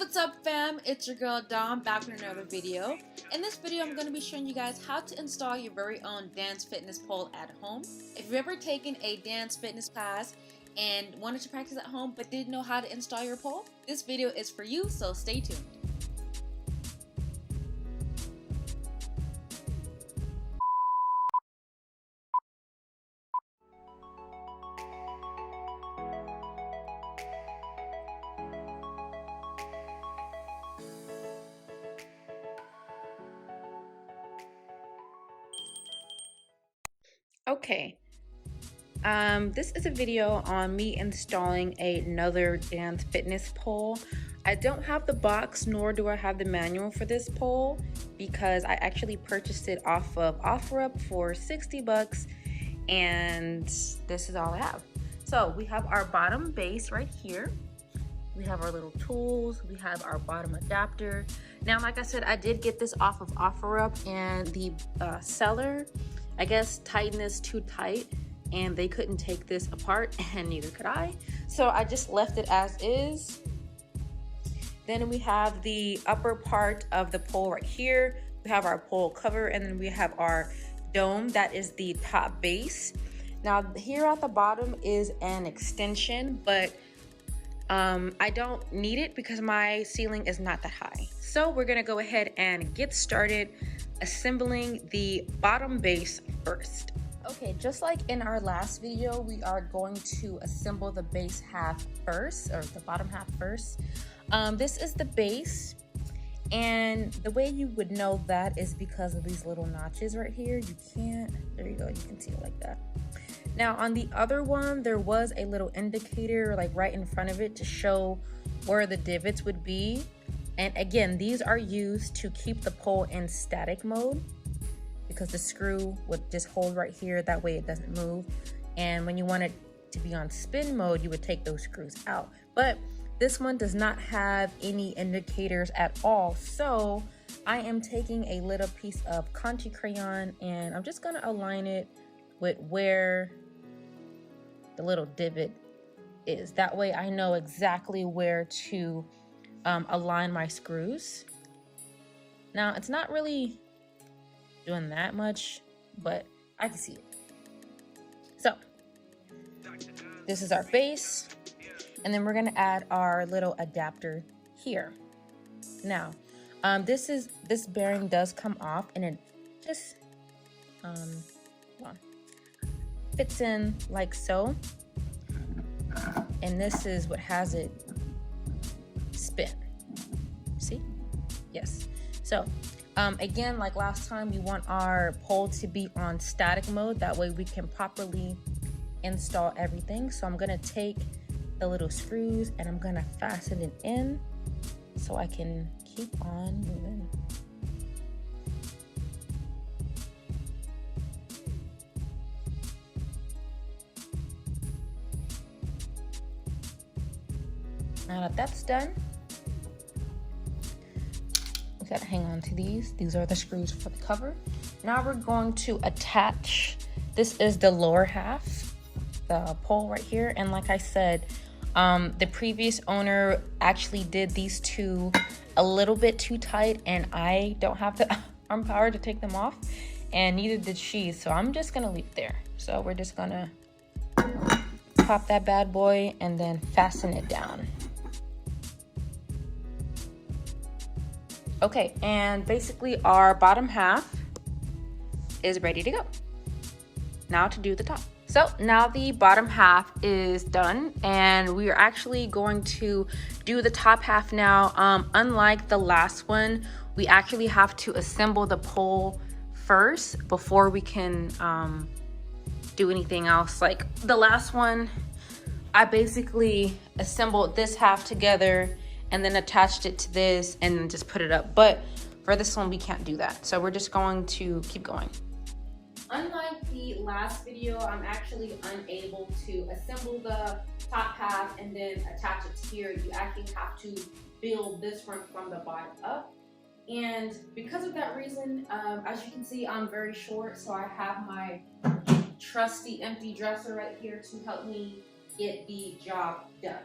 What's up fam, it's your girl Dom back with another video. In this video I'm going to be showing you guys how to install your very own dance fitness pole at home. If you've ever taken a dance fitness class and wanted to practice at home but didn't know how to install your pole, this video is for you, so stay tuned. Okay, this is a video on me installing another dance fitness pole. I don't have the box nor do I have the manual for this pole because I actually purchased it off of OfferUp for 60 bucks and this is all I have. So we have our bottom base right here. We have our little tools, we have our bottom adapter. Now, like I said, I did get this off of OfferUp and the seller, I guess, tightened this too tight and they couldn't take this apart and neither could I. So I just left it as is. Then we have the upper part of the pole right here. We have our pole cover and then we have our dome, that is the top base. Now here at the bottom is an extension, but I don't need it because my ceiling is not that high. So we're gonna go ahead and get started assembling the bottom base first. Okay, just like in our last video, we are going to assemble the base half first, or the bottom half first. This is the base, and the way you would know that is because of these little notches right here. There you go, you can see it like that. Now on the other one, there was a little indicator like right in front of it to show where the divots would be. And again, these are used to keep the pole in static mode because the screw would just hold right here. That way it doesn't move. And when you want it to be on spin mode, you would take those screws out. But this one does not have any indicators at all. So I am taking a little piece of Conchi crayon and I'm just gonna align it with where the little divot is. That way I know exactly where to align my screws. Now it's not really doing that much, but I can see it. So this is our base, and then we're gonna add our little adapter here. Now this bearing does come off and it just fits in like so, and this is what has it spin. See? Yes. So again, like last time, we want our pole to be on static mode. That way we can properly install everything. So I'm gonna take the little screws and I'm gonna fasten it in so I can keep on moving. Now that that's done, we gotta hang on to these. These are the screws for the cover. Now we're going to attach, this is the lower half, the pole right here. And like I said, the previous owner actually did these two a little bit too tight and I don't have the arm power to take them off, and neither did she. So I'm just gonna leave it there. So we're just gonna pop that bad boy and then fasten it down. Okay, and basically our bottom half is ready to go. Now to do the top. So now the bottom half is done and we are actually going to do the top half now. Unlike the last one, we actually have to assemble the pole first before we can do anything else. Like the last one, I basically assembled this half together and then attached it to this and then just put it up. But for this one, we can't do that. So we're just going to keep going. Unlike the last video, I'm actually unable to assemble the top half and then attach it here. You actually have to build this from the bottom up. And because of that reason, as you can see, I'm very short. So I have my trusty empty dresser right here to help me get the job done.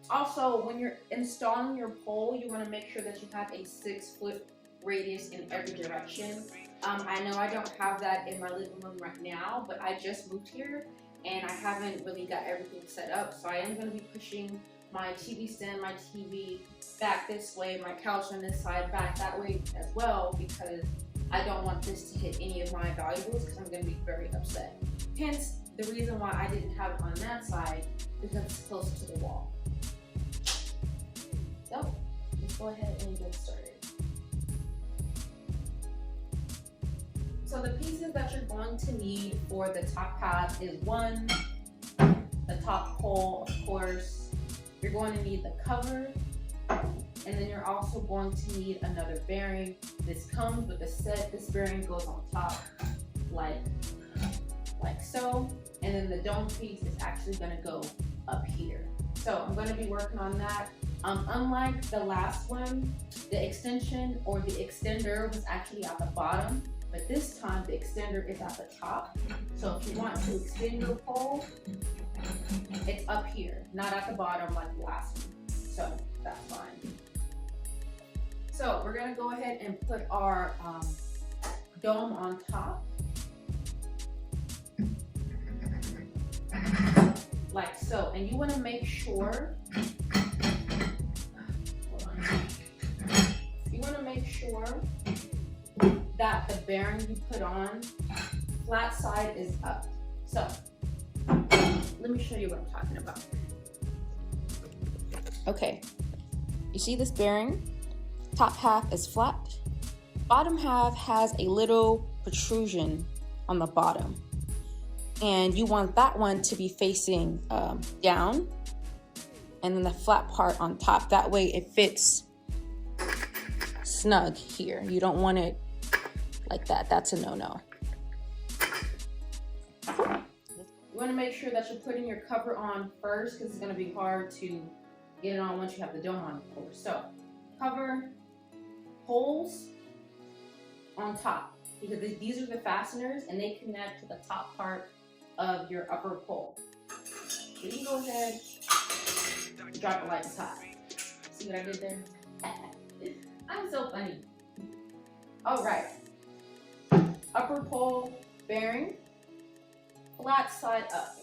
Also, when you're installing your pole, you want to make sure that you have a 6-foot radius in every direction. I know I don't have that in my living room right now, but I just moved here and I haven't really got everything set up. So I am going to be pushing my TV stand, my TV back this way, my couch on this side back that way as well, because I don't want this to hit any of my valuables because I'm going to be very upset. Hence the reason why I didn't have it on that side, because it's closer to the wall. So let's go ahead and get started. So the pieces that you're going to need for the top half is one, the top pole, of course. You're going to need the cover, and then you're also going to need another bearing. This comes with a set. This bearing goes on top like so, and then the dome piece is actually going to go up here. So I'm going to be working on that. Unlike the last one, the extension or the extender was actually at the bottom, but this time the extender is at the top. So if you want to extend your pole, it's up here, not at the bottom like the last one. So that's fine. So we're gonna go ahead and put our dome on top. Like so, and you wanna make sure, that the bearing you put on, flat side is up. So let me show you what I'm talking about. Okay, you see this bearing? Top half is flat. Bottom half has a little protrusion on the bottom. And you want that one to be facing down, and then the flat part on top. That way it fits snug here. You don't want it like that. That's a no-no. You want to make sure that you're putting your cover on first, because it's going to be hard to get it on once you have the dome on, of course. So cover, holes on top, because these are the fasteners and they connect to the top part of your upper pole. So you go ahead and drop it like it's hot. See what I did there? I'm so funny. All right. Upper pole bearing, flat side up.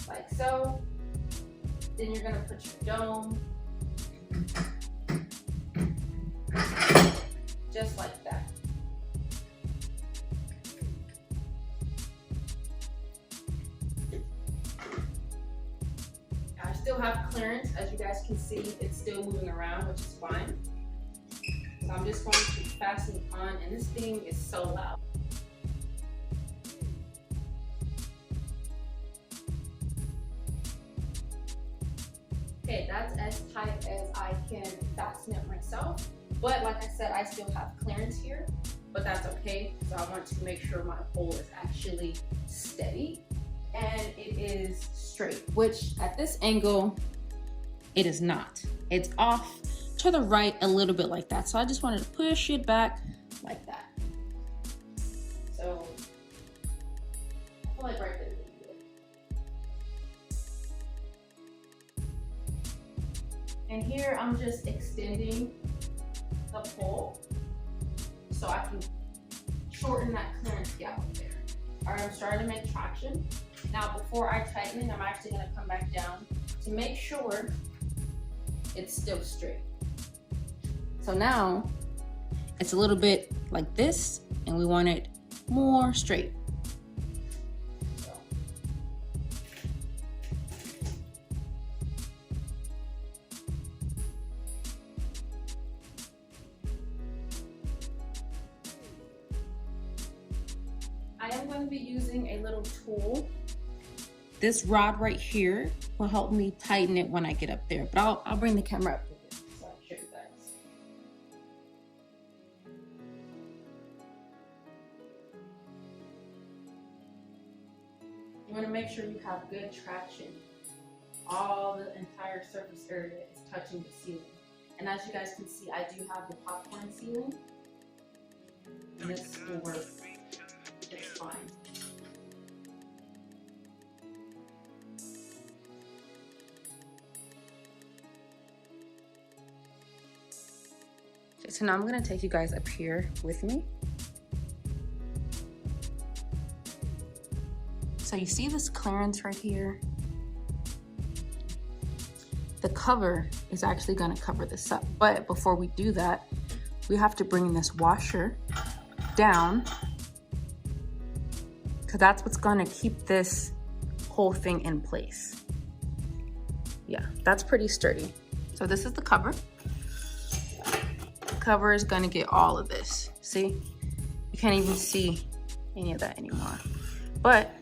Like so. Then you're gonna put your dome just like that. I still have clearance, as you guys can see, it's still moving around, which is fine. So I'm just going to fasten it on, and this thing is so loud. Okay, that's as tight as I can fasten it myself. But like I said, I still have clearance here, but that's okay. So I want to make sure my pole is actually steady and it is straight, which at this angle, it is not. It's off to the right a little bit like that. So I just wanted to push it back like that. So I feel like right there. And here I'm just extending the pole so I can shorten that clearance gap there. All right, I'm starting to make traction. Now before I tighten it, I'm actually gonna come back down to make sure it's still straight. So now it's a little bit like this, and we want it more straight. I am going to be using a little tool. This rod right here will help me tighten it when I get up there, but I'll bring the camera up with it so I can show you guys. You want to make sure you have good traction. All the entire surface area is touching the ceiling. And as you guys can see, I do have the popcorn ceiling. And this will work. It's fine. So now I'm gonna take you guys up here with me. So you see this clearance right here? The cover is actually gonna cover this up. But before we do that, we have to bring this washer down, because that's what's gonna keep this whole thing in place. Yeah, that's pretty sturdy. So this is the cover. The cover is gonna get all of this. See? You can't even see any of that anymore. But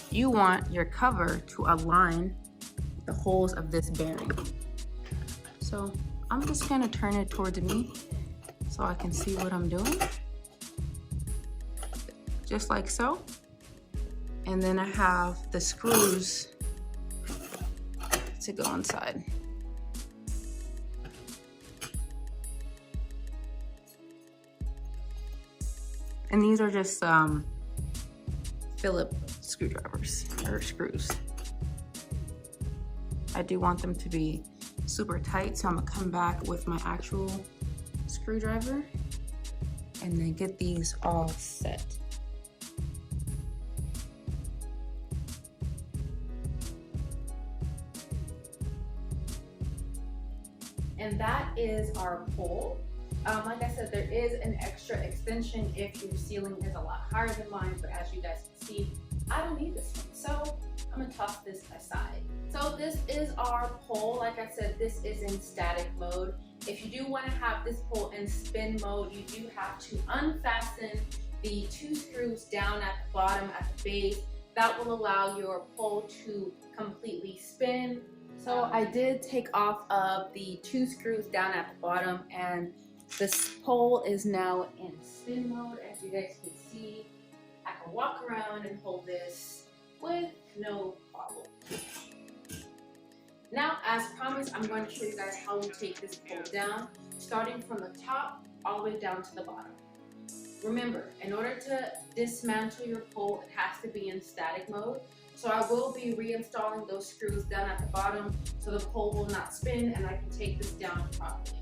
you want your cover to align with the holes of this bearing. So I'm just gonna turn it towards me so I can see what I'm doing. Just like so. And then I have the screws to go inside. And these are just Phillips screwdrivers or screws. I do want them to be super tight, so I'm gonna come back with my actual screwdriver and then get these all set. And that is our pole. Like I said, there is an extra extension if your ceiling is a lot higher than mine, but as you guys can see, I don't need this one. So I'm gonna toss this aside. So this is our pole. Like I said, this is in static mode. If you do wanna have this pole in spin mode, you do have to unfasten the 2 screws down at the bottom at the base. That will allow your pole to completely spin. So I did take off of the 2 screws down at the bottom, and this pole is now in spin mode. As you guys can see, I can walk around and hold this with no problem. Now, as promised, I'm going to show you guys how we take this pole down, starting from the top all the way down to the bottom. Remember, in order to dismantle your pole, it has to be in static mode. So I will be reinstalling those screws down at the bottom so the pole will not spin and I can take this down properly.